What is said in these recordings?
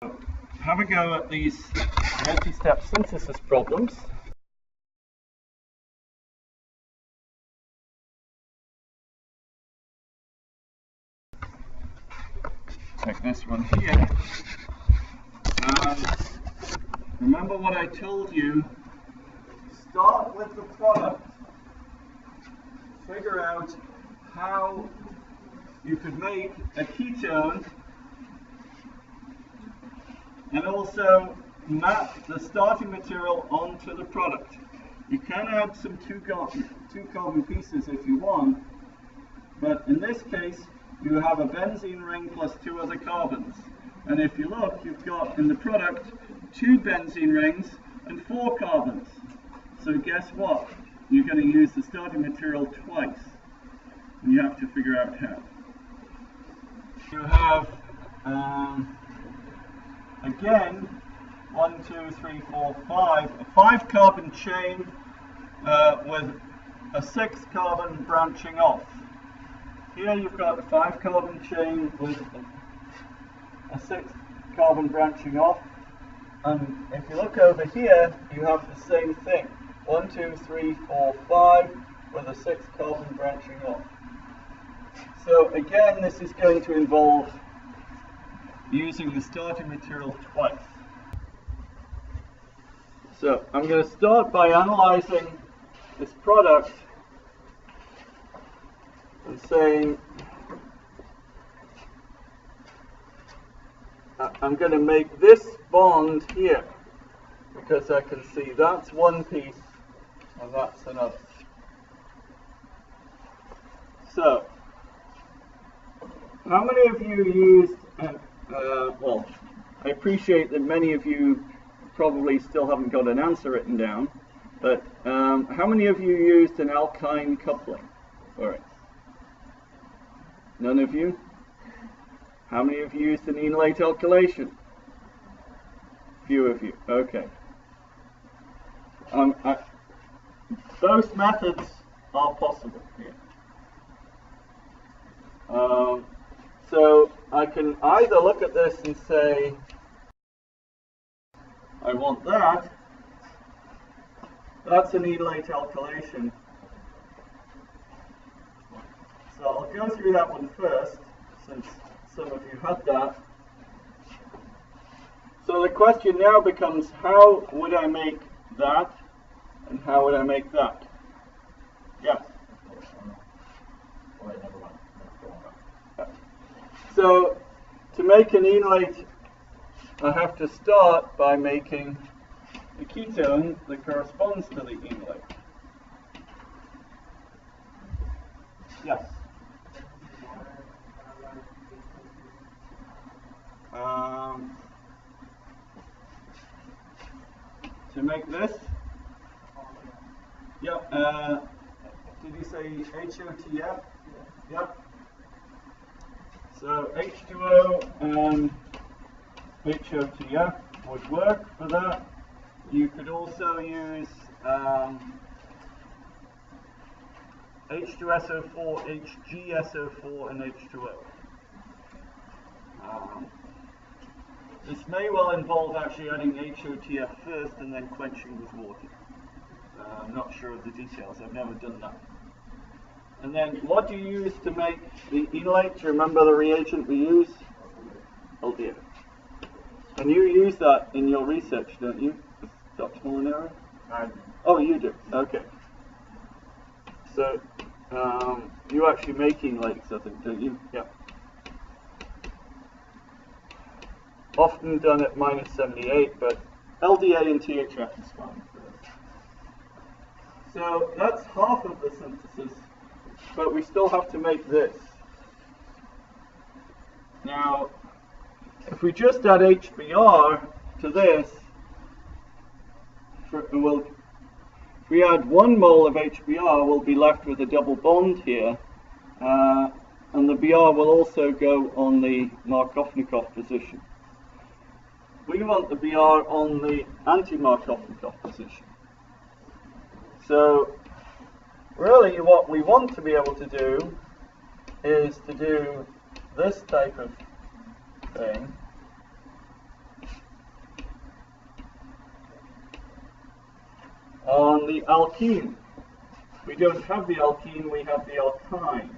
Have a go at these multi-step synthesis problems. Take this one here. And remember what I told you. Start with the product. Figure out how you could make a ketone and also map the starting material onto the product. You can add some two carbon pieces if you want, but in this case you have a benzene ring plus 2 other carbons. And if you look, you've got in the product 2 benzene rings and 4 carbons. So guess what? You're going to use the starting material twice. And you have to figure out how. You have again 1, 2, 3, 4, 5, a 5 carbon chain with a 6 carbon branching off. Here you've got a 5 carbon chain with a 6 carbon branching off, and if you look over here you have the same thing, 1, 2, 3, 4, 5 with a 6 carbon branching off. So again, this is going to involve using the starting material twice. So I'm going to start by analyzing this product and saying I'm going to make this bond here because I can see that's one piece and that's another. So how many of you used, well, I appreciate that many of you probably still haven't got an answer written down, but how many of you used an alkyne coupling for it? None of you? How many of you used an enolate alkylation? Few of you, okay. Both methods are possible here. So I can either look at this and say, I want that. That's an enolate alkylation. So I'll go through that one first, since some of you had that. So the question now becomes, how would I make that, and how would I make that? Yes? So to make an enolate, I have to start by making the ketone that corresponds to the enolate. Yes? To make this? Yep. Did you say HOTF? Yep. So H2O and HOTF would work for that. You could also use H2SO4, HgSO4, and H2O. This may well involve actually adding HOTF first and then quenching with water. I'm not sure of the details, I've never done that. And then what do you use to make the enolate? Do you remember the reagent we use? LDO. And you use that in your research, don't you, Dr. Molinaro? Oh, you do? Okay. So, you actually make enolates, I think, don't you? Yeah. Often done at -78, but LDA and THF is fine. So that's half of the synthesis, but we still have to make this. Now, if we just add HBr to this, if we add 1 mole of HBr, we'll be left with a double bond here, and the Br will also go on the Markovnikov position. We want the Br on the anti-Markovnikov position. So really what we want to be able to do is to do this type of thing on the alkene. We don't have the alkene, we have the alkyne.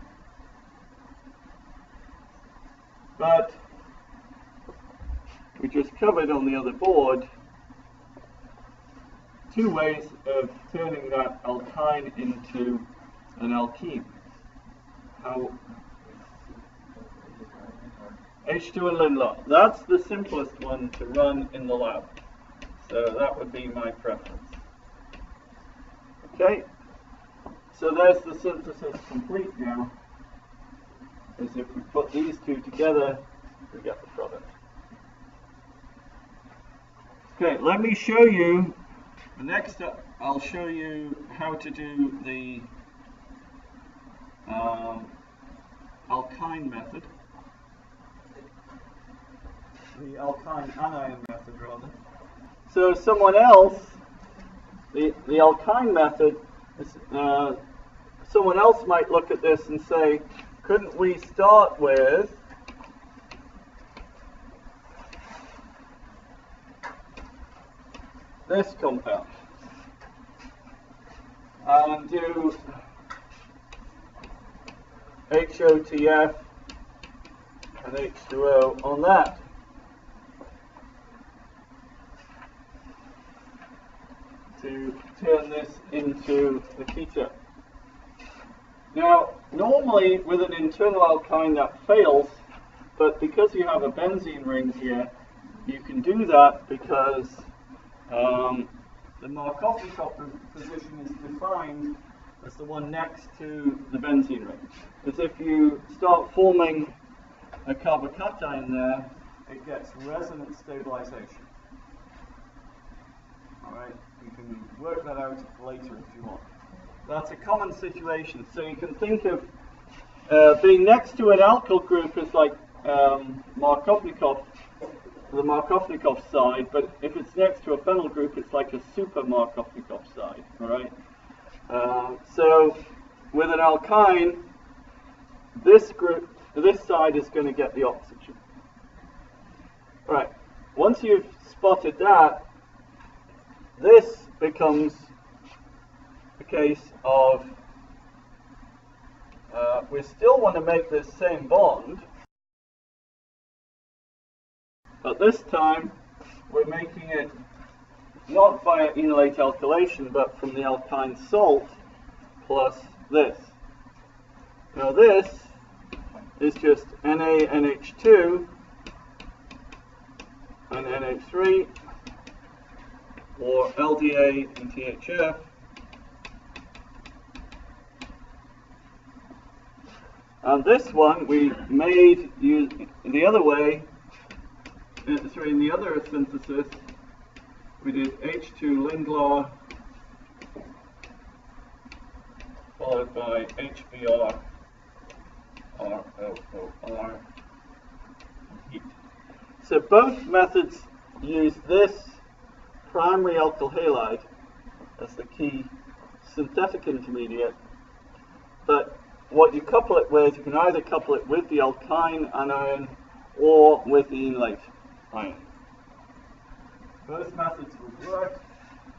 But we just covered on the other board two ways of turning that alkyne into an alkene. How? H2 and Lindlar. That's the simplest one to run in the lab. So that would be my preference. Okay, so there's the synthesis complete now. As if we put these two together, we get the product. Okay, let me show you. Next up, I'll show you how to do the Alkyne method. The alkyne anion method, rather. So someone else, the alkyne method, someone else might look at this and say, couldn't we start with this compound and do HOTF and H2O on that? To turn this into the keto. Now, normally with an internal alkyne that fails, but because you have a benzene ring here, you can do that because the Markovnikov position is defined as the one next to the benzene ring. As if you start forming a carbocation there, it gets resonance stabilization. Alright, you can work that out later if you want. That's a common situation. So you can think of being next to an alkyl group as like Markovnikov, the Markovnikov side, but if it's next to a phenyl group, it's like a super Markovnikov side. Alright? So with an alkyne, this group, this side is going to get the oxygen. Alright, once you've spotted that, this becomes a case of we still want to make this same bond, but this time we're making it not via enolate alkylation, but from the alkyne salt plus this. Now this is just NaNH2 and NH3, or LDA and THF, and this one we made the other way, in the other synthesis, we did H2 Lindlar followed by HBr, ROOR, heat. So both methods use this primary alkyl halide as the key synthetic intermediate, but what you couple it with, you can either couple it with the alkyne anion or with the enolate ion. Both methods would work,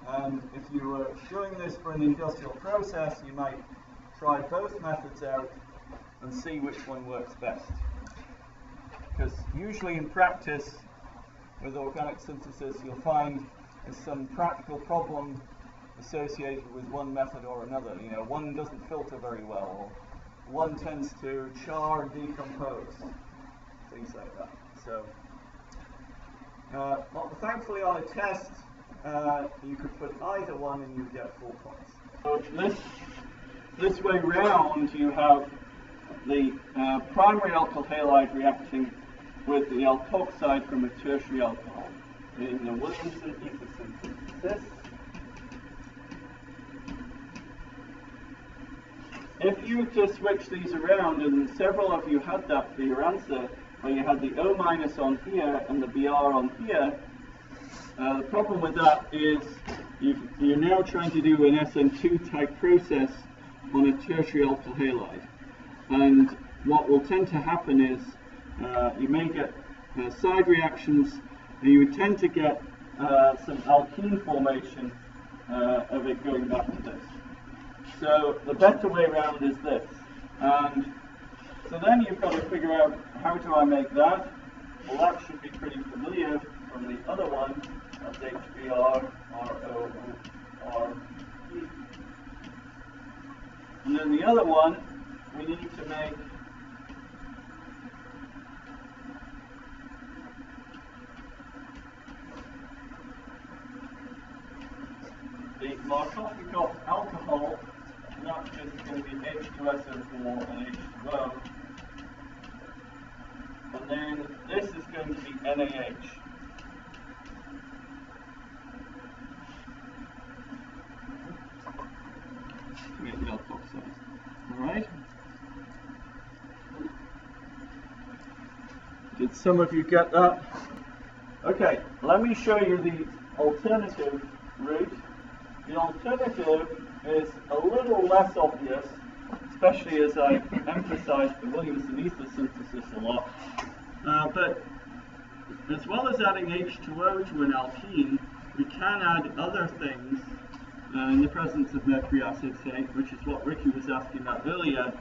and if you were doing this for an industrial process, you might try both methods out and see which one works best. Because usually in practice with organic synthesis, you'll find there's some practical problem associated with one method or another. You know, one doesn't filter very well, or one tends to char and decompose, things like that. So, well, thankfully on a test, you could put either one and you'd get 4 points. So this way round, you have the primary alkyl halide reacting with the alkoxide from a tertiary alcohol in the Williamson ether synthesis. If you just switch these around, and several of you had that for your answer, where you had the O- on here and the Br on here, the problem with that is you're now trying to do an SN2 type process on a tertiary alkyl halide. And what will tend to happen is you may get side reactions, and you would tend to get some alkene formation of it going back to this. So the better way around is this. And so then you've got to figure out, how do I make that? Well, that should be pretty familiar from the other one. That's HBr, ROORE. And then the other one, we need to make the Markovnikov alcohol, and that's just going to be H2SO4 and H2O. And then this is going to be NaH. To get the alcohol size. Alright? Did some of you get that? Okay, let me show you the alternative route. The alternative is a little less obvious, especially as I emphasize the Williamson ether synthesis a lot. But as well as adding H2O to an alkene, we can add other things in the presence of mercury acid, say, which is what Ricky was asking about earlier.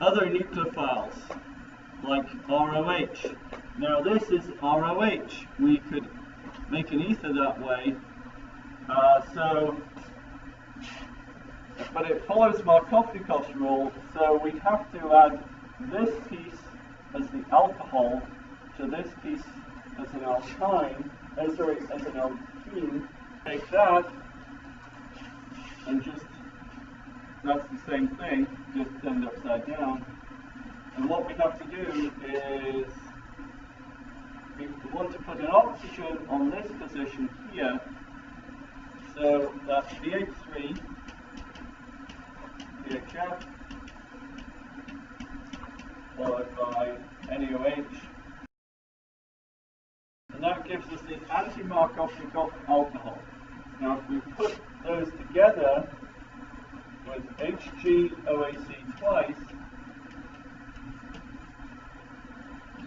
Other nucleophiles, like ROH. Now this is ROH. We could make an ether that way. But it follows Markovnikov's rule, so we'd have to add this piece as the alcohol to this piece as an alkyne, as an alkene. Take that, and just, that's the same thing, just turned upside down. And what we have to do is, we want to put an oxygen on this position here. So that's BH3, BHF, followed by NaOH. And that gives us the anti-Markovnikov alcohol. Now if we put those together with HgOAc twice,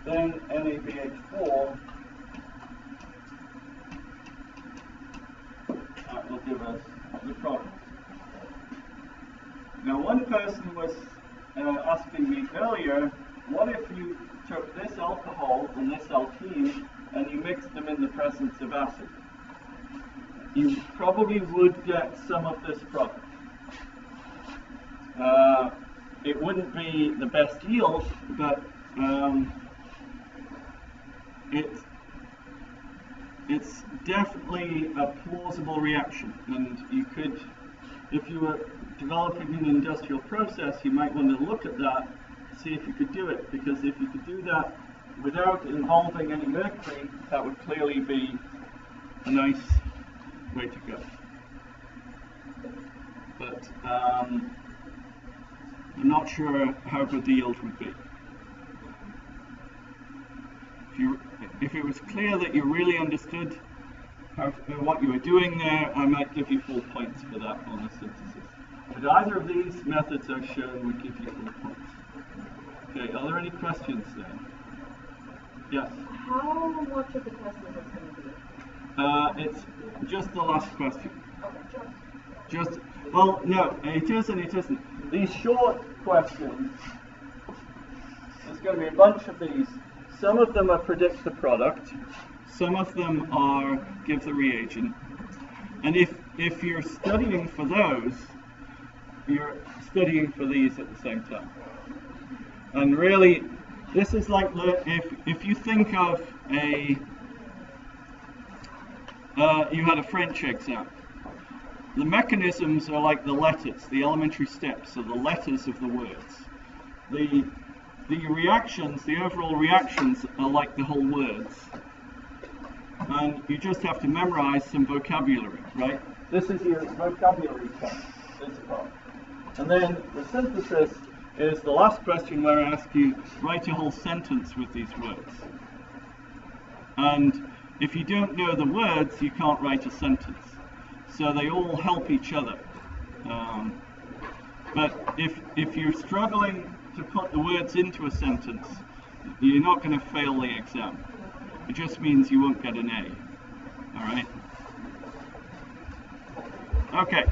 then NaBH4, that will give us the product. Now one person was asking me earlier, what if you took this alcohol and this alkene and you mixed them in the presence of acid? You probably would get some of this product. It wouldn't be the best yield, but it's definitely a plausible reaction, and you could, if you were developing an industrial process, you might want to look at that, see if you could do it, because if you could do that without involving any mercury, that would clearly be a nice way to go. But I'm not sure how good the yield would be. If it was clear that you really understood what you were doing there, I might give you full points for that on the synthesis. But either of these methods I've shown would give you full points. Okay, are there any questions then? Yes? How much of the test is it going to be? It's just the last question. Okay, Just, well, no, it is and it isn't. These short questions, there's going to be a bunch of these. Some of them are predict the product, some of them are give the reagent. And if you're studying for those, you're studying for these at the same time. And really, this is like if you think of you had a French exam. The mechanisms are like the letters, the elementary steps are the letters of the words. The reactions, the overall reactions are like the whole words. And you just have to memorize some vocabulary, right? This is your vocabulary test, this part. And then the synthesis is the last question where I ask you, write a whole sentence with these words. And if you don't know the words, you can't write a sentence. So they all help each other. But if you're struggling to put the words into a sentence, you're not going to fail the exam. It just means you won't get an A. All right? Okay.